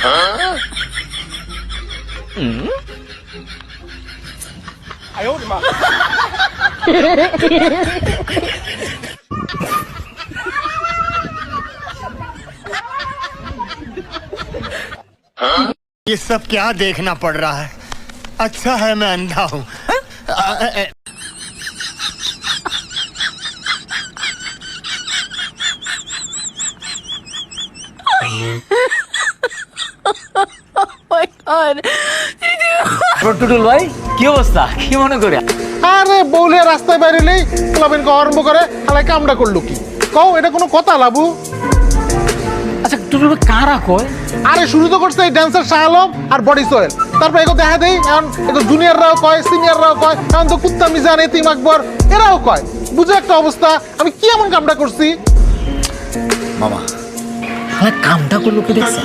ये सब क्या देखना पड़ रहा है? अच्छा है मैं अंधा हूँ। টুটুল ভাই কি অবস্থা, কি মনে করে? আরে বউলে রাস্তায় বাইরেলেই ক্লাবের আরম্ভ করে হালাই কামটা করলো কি কও, এটা কোনো কথা লাবু? আচ্ছা টুটুল ভাই কারা কয়? আরে শুরু তো করছে এই ড্যান্সার শাহ আলম আর বডি সোয়েল, তারপর এগো দেখা দেই এখন এগো জুনিয়ররাও কয়, সিনিয়ররাও কয়, এখন তো কুত্তা মিজান, এতিম আকবর এরাও কয়। বুঝো একটা অবস্থা, আমি কি এমন কামটা করছি? মামা কামটা করলো কি দেখছ?